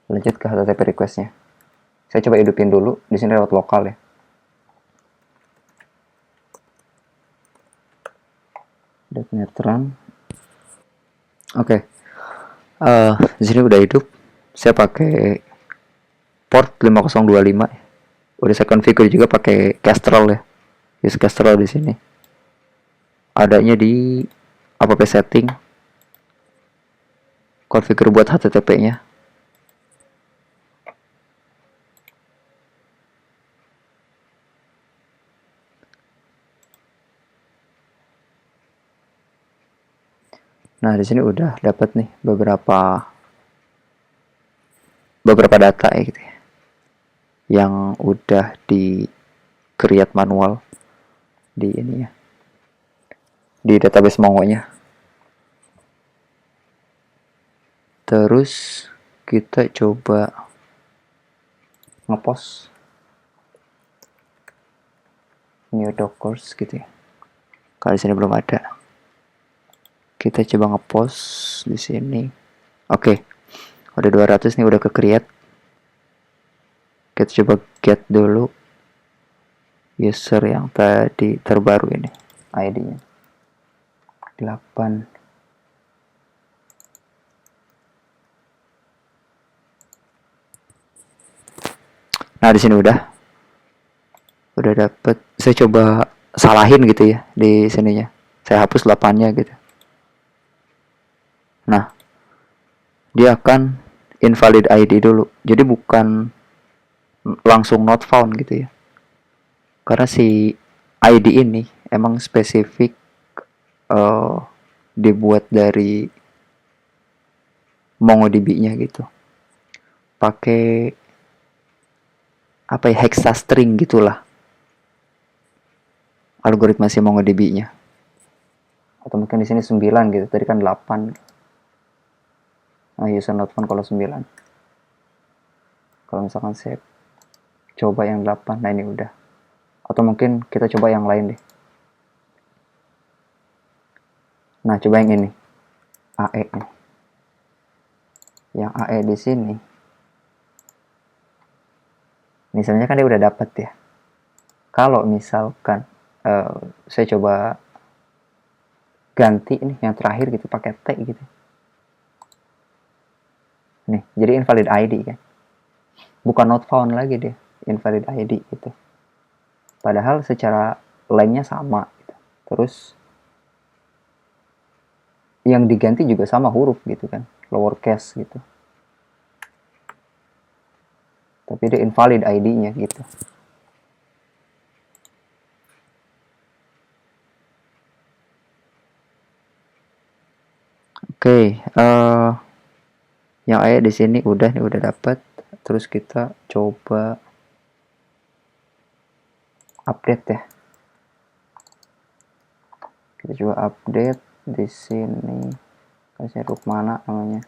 Lanjut ke HTTP requestnya. Saya coba hidupin dulu. Di sini lewat lokal ya. .NET Run. Oke. Di sini udah hidup. Saya pakai port 5025. Udah saya configure juga pakai Kestrel ya. Use Kestrel di sini. Adanya di app setting. Configure buat HTTP-nya. Nah, di sini udah dapat nih beberapa data ya gitu ya. Yang udah di create manual di ini ya. Di database Mongo-nya. Terus kita coba ngepost new dockers gitu ya. Kalau di sini belum ada. Kita coba ngepost di sini. Oke. Udah 200 nih, udah ke create. Kita coba get dulu user yang tadi terbaru ini. ID-nya 8. Nah, di sini udah dapet. Saya coba salahin gitu ya di sininya. Saya hapus 8-nya gitu. Nah, dia akan invalid ID dulu. Jadi bukan langsung not found gitu ya. Karena si ID ini emang spesifik dibuat dari MongoDB-nya gitu. Pakai apa ya, hexastring gitulah. Algoritma si MongoDB-nya. Atau mungkin di sini 9 gitu. Tadi kan 8. Nah, user not found kalau 9. Kalau misalkan saya coba yang 8, nah ini udah. Atau mungkin kita coba yang lain deh. Nah, coba yang ini. AE nih. Yang AE di sini. Misalnya kan dia udah dapat ya. Kalau misalkan saya coba ganti nih yang terakhir gitu pakai T gitu. Nih, jadi invalid ID kan. Bukan not found lagi dia, invalid ID gitu. Padahal secara line-nya sama gitu. Terus yang diganti juga sama huruf gitu kan, lowercase gitu. Tapi dia invalid ID-nya gitu. Oke, yang A di sini udah dapat. Terus kita coba update ya. Kita coba update di sini. Kasih root mana namanya?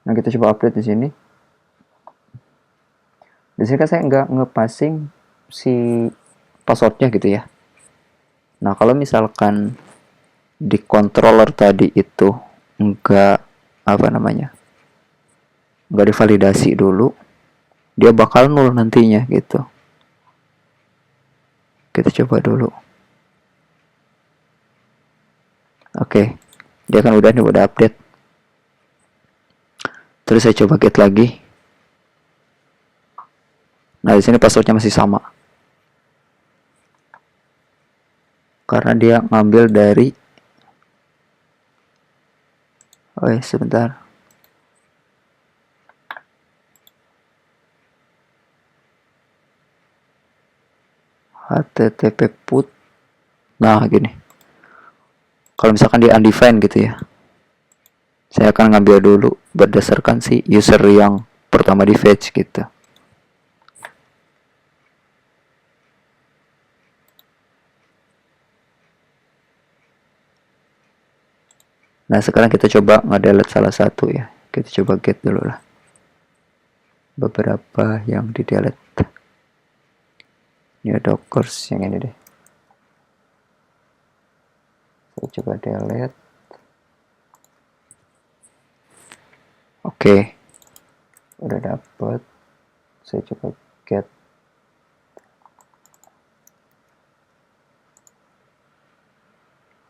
Nah, kita coba update di sini. Di sini kan saya nggak ngepassing si passwordnya gitu ya. Nah, kalau misalkan di controller tadi itu nggak nggak divalidasi dulu, dia bakal nol nantinya gitu. Kita coba dulu. Oke, dia kan udah update. Terus saya coba get lagi. Nah, di sini passwordnya masih sama. Karena dia ngambil dari sebentar. HTTP put. Nah, gini. Kalau misalkan dia undefined gitu ya. Saya akan ngambil dulu berdasarkan si user yang pertama di fetch gitu. Nah, sekarang kita coba nge-delete salah satu ya. Kita coba get dulu lah. beberapa yang di delete. Ini ada dockers yang ini deh. Saya coba delete. Oke, udah dapet. Saya coba get.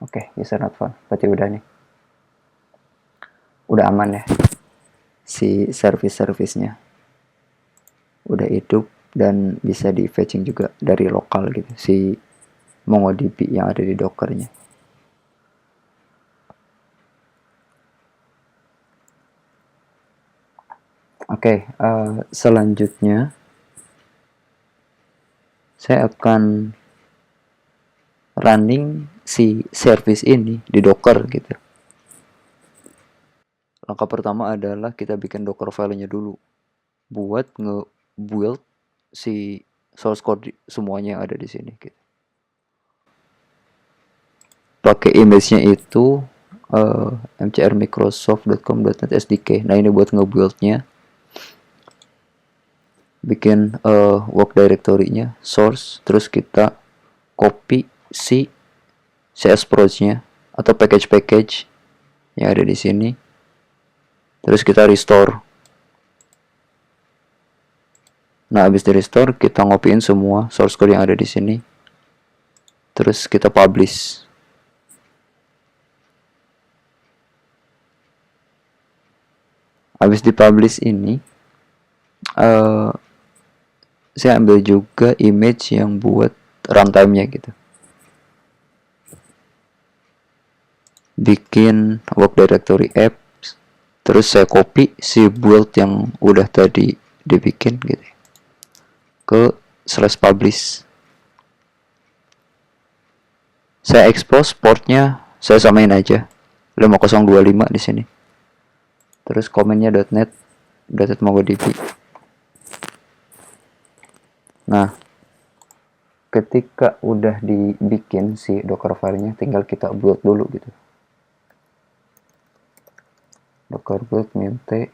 Oke, user not found. Berarti udah nih. Udah aman ya. Si service-servicenya udah hidup dan bisa di fetching juga dari lokal gitu. Si MongoDB yang ada di Dockernya. Oke, selanjutnya saya akan running si service ini di Docker gitu. Langkah pertama adalah kita bikin Docker filenya dulu buat nge-build si source code semuanya yang ada di sini gitu. Pakai image-nya itu mcrmicrosoft.com.net SDK. Nah, ini buat nge-build-nya. Bikin work directory-nya, source, terus kita copy si CS Procs-nya atau package-package yang ada di sini. Terus kita restore. Nah, habis di restore kita ngopiin semua source code yang ada di sini. Terus kita publish. Habis dipublish ini saya ambil juga image yang buat runtime-nya gitu. Bikin work directory apps, terus saya copy si build yang udah tadi dibikin gitu ke /publish. Saya expose portnya, saya samain aja 5025 di sini. Terus komennya .net MongoDB. Nah, ketika udah dibikin si Docker filenya, tinggal kita build dulu gitu. Docker build minte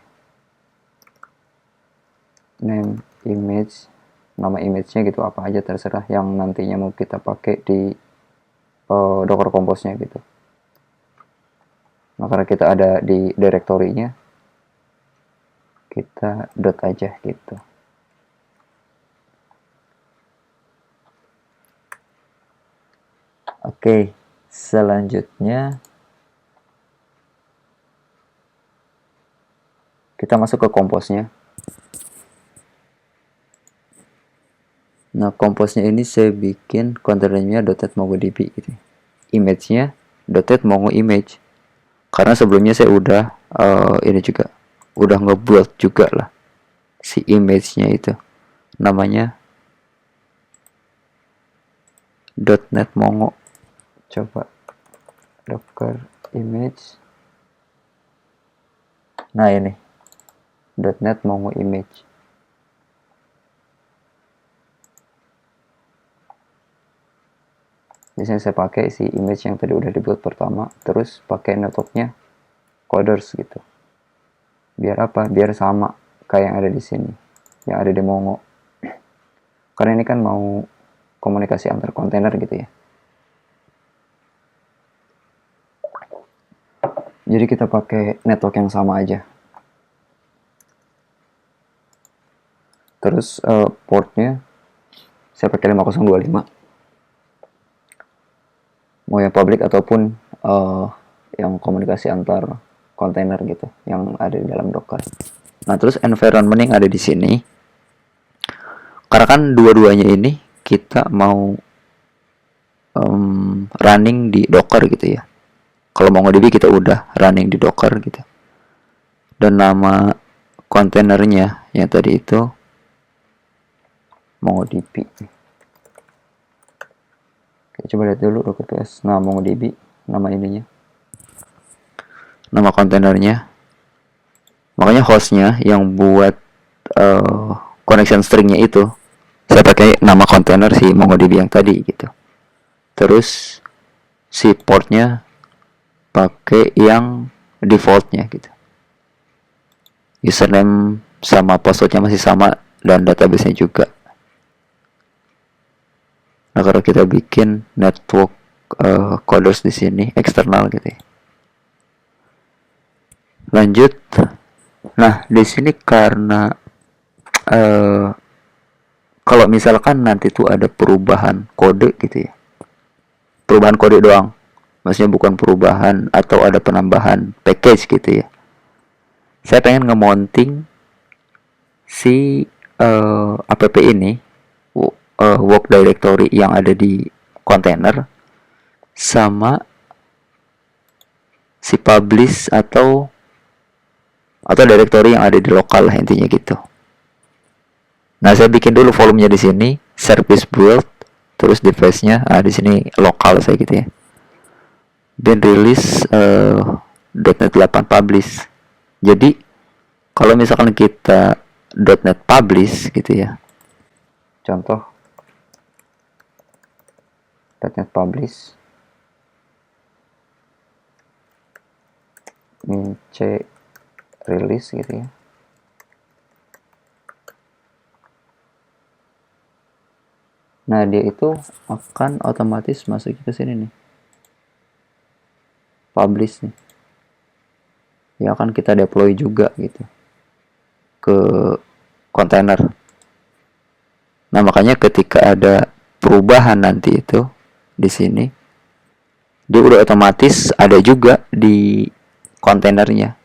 name image, nama image-nya gitu apa aja terserah yang nantinya mau kita pakai di Docker Compose-nya gitu. Nah, karena kita ada di directory-nya, kita dot aja gitu. Oke, selanjutnya kita masuk ke Compose-nya. Nah, Compose-nya ini saya bikin kontainernya .net MongoDB gitu. Image-nya .net Mongo image. Karena sebelumnya saya udah ini juga udah nge-build juga lah si image-nya itu. Namanya .net Mongo. Coba Docker image. Nah, ini .net Mongo image. Biasanya saya pakai si image yang tadi udah dibuat pertama, terus pakai networknya coders gitu. Biar apa? Biar sama kayak yang ada di sini, yang ada di Mongo. Karena ini kan mau komunikasi antar kontainer gitu ya. Jadi kita pakai network yang sama aja. Terus portnya saya pakai 5025. Mau yang public ataupun yang komunikasi antar kontainer gitu yang ada di dalam Docker. Nah, terus environment yang ada di sini, karena kan dua-duanya ini kita mau running di Docker gitu ya. Kalau MongoDB kita udah running di Docker gitu. Dan nama kontainernya yang tadi itu MongoDB. Oke, coba lihat dulu Docker PS. Nah, MongoDB nama ininya. Nama kontainernya. Makanya hostnya yang buat connection stringnya itu saya pakai nama kontainer si MongoDB yang tadi gitu. Terus si portnya pakai yang defaultnya gitu. Username sama passwordnya masih sama dan database-nya juga. Nah, kalau kita bikin network coders di sini eksternal gitu ya. Lanjut. Nah, di sini karena kalau misalkan nanti tuh ada perubahan kode gitu ya. Perubahan kode doang. Maksudnya bukan perubahan atau ada penambahan package gitu ya. Saya pengen ngemounting si app ini, work directory yang ada di container sama si publish atau directory yang ada di lokal lah, intinya gitu. Nah, saya bikin dulu volumenya di sini, service build, terus device-nya di sini lokal saya gitu ya. Dan release .NET 8 publish. Jadi kalau misalkan kita .NET publish gitu ya. Contoh .NET publish min c release gitu ya. Nah, dia itu akan otomatis masuk ke sini nih. Publish nih. Ya akan kita deploy juga gitu ke kontainer. Nah, makanya ketika ada perubahan nanti itu di sini, dia udah otomatis ada juga di kontainernya.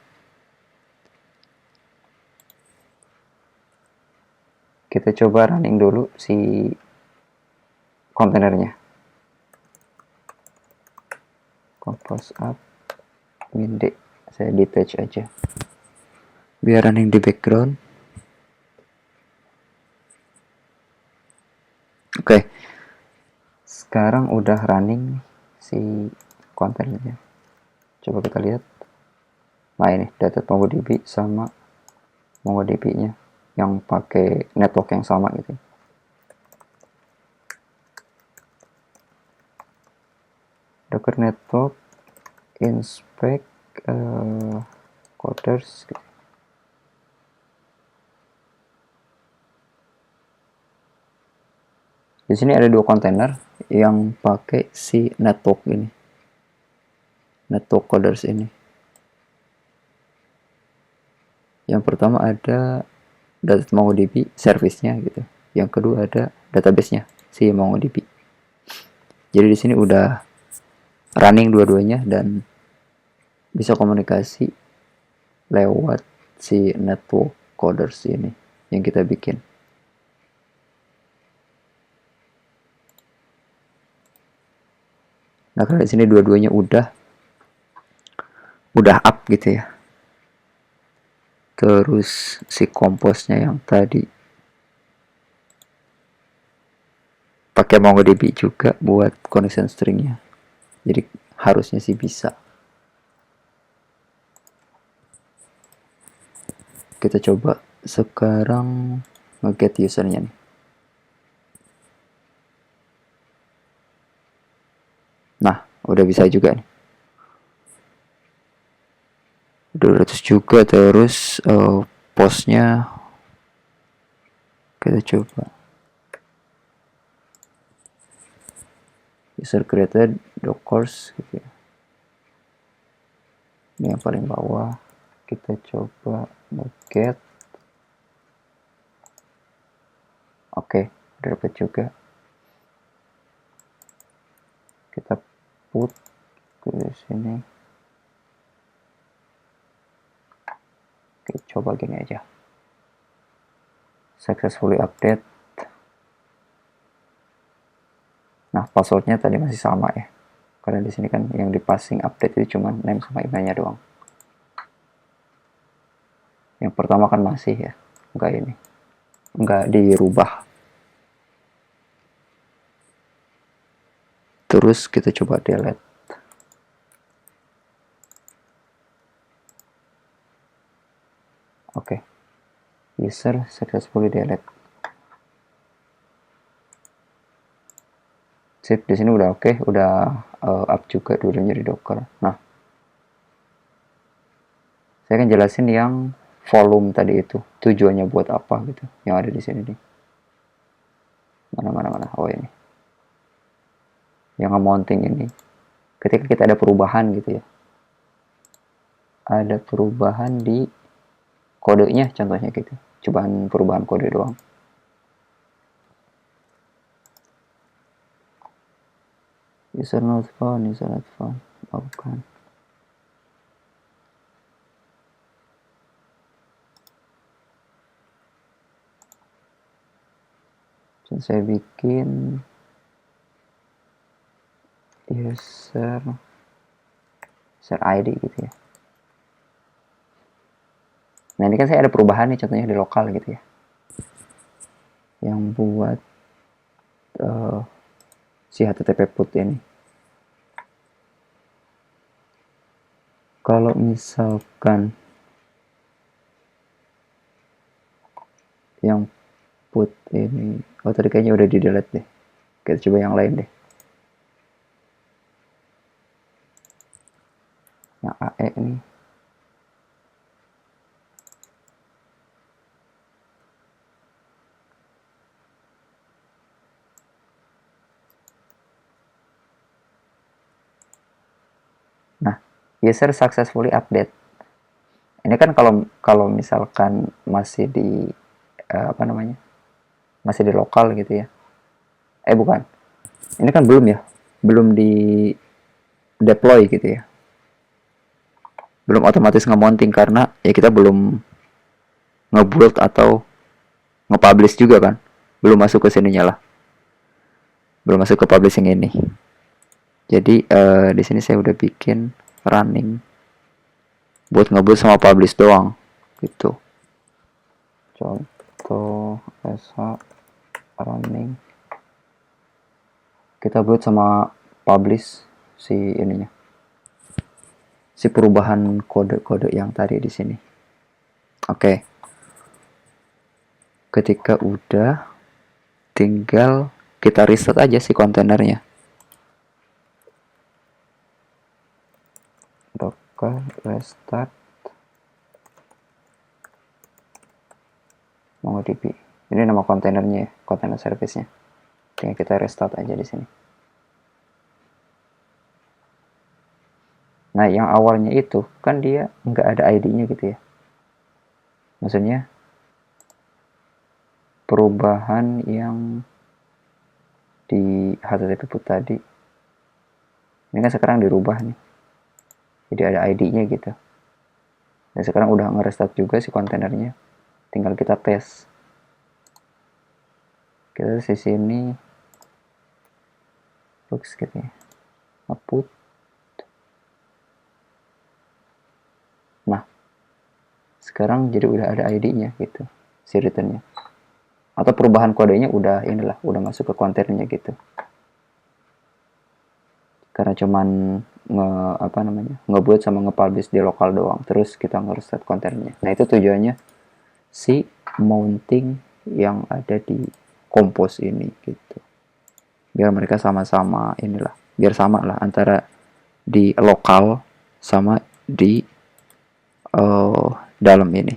Kita coba running dulu si kontainernya. Compose up min d, saya detach aja biar running di background. Oke, sekarang udah running si kontainernya. Coba kita lihat. Nah, ini data MongoDB sama MongoDB-nya yang pakai network yang sama gitu. Docker network inspect coders gitu. Di sini ada dua kontainer yang pakai si network ini, network coders ini. Yang pertama ada data MongoDB service-nya gitu. Yang kedua ada database-nya si MongoDB. Jadi di sini udah running dua-duanya dan bisa komunikasi lewat si network coders ini yang kita bikin. Nah, kalau di sini dua-duanya udah up gitu ya. Terus si komposnya yang tadi pakai MongoDB juga buat connection stringnya. Jadi harusnya sih bisa. Kita coba sekarang nge-get usernya nih. Nah, udah bisa juga nih. 200 juga. Terus postnya kita coba user created dockers gitu ya. Ini yang paling bawah. Kita coba nge-get. Oke, udah dapat juga. Kita put ke sini. Oke, coba gini aja. Successfully update. Nah, passwordnya tadi masih sama ya. Karena di sini kan yang di passing update itu cuma name sama emailnya doang. Yang pertama kan masih ya, enggak dirubah. Terus kita coba delete. Oke. User successfully delete. Sip, di sini udah oke, udah up juga dulunya di Docker. Nah, saya akan jelasin yang volume tadi itu tujuannya buat apa gitu, yang ada di sini nih. Mana, oh ini yang mounting ini, ketika kita ada perubahan gitu ya, ada perubahan di kodenya contohnya gitu, cobaan perubahan kode doang. User not found, oh, bukan. Saya bikin user ID gitu ya. Nah ini kan saya ada perubahan nih, contohnya di lokal gitu ya, yang buat si HTTP put ini. Kalau misalkan yang put ini, oh tadi kayaknya udah di delete deh, kita coba yang lain deh, yang AE ini. Nah, user successfully update. Ini kan kalau misalkan masih di apa namanya, masih di lokal gitu ya. Bukan. Ini kan belum ya, belum di deploy gitu ya. Belum otomatis nge-mounting karena ya kita belum nge-build atau nge-publish juga kan. Belum masuk ke sininya lah. Belum masuk ke publishing ini. Jadi di sini saya udah bikin running buat nge-build sama publish doang gitu. Contoh SH running, kita buat sama publish si ininya, si perubahan kode-kode yang tadi di sini. Oke. Ketika udah, tinggal kita reset aja si kontainernya. Docker restart MongoDB. Ini nama kontainernya ya, kontainer service-nya. Tinggal kita restart aja di sini. Nah, yang awalnya itu kan dia nggak ada ID-nya gitu ya. Maksudnya perubahan yang di HTTP put tadi ini kan sekarang dirubah nih, jadi ada ID-nya gitu. Dan sekarang udah nge-restart juga si kontainernya, tinggal kita tes. Kita di sini looks gitu ya, output. Nah, sekarang jadi udah ada ID-nya gitu, si return-nya. Atau perubahan kodenya udah inilah, udah masuk ke kontainernya gitu. Karena cuman ngebuat sama nge-publish di lokal doang, terus kita nge-restart kontainernya. Nah, itu tujuannya si mounting yang ada di compose ini gitu. Biar mereka sama-sama inilah, biar sama lah antara di lokal sama di dalam ini,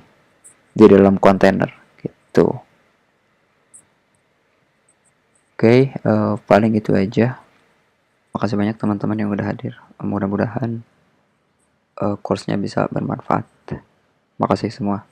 di dalam kontainer gitu. Oke, paling itu aja. Makasih banyak teman-teman yang udah hadir. Mudah-mudahan course-nya bisa bermanfaat. Makasih semua.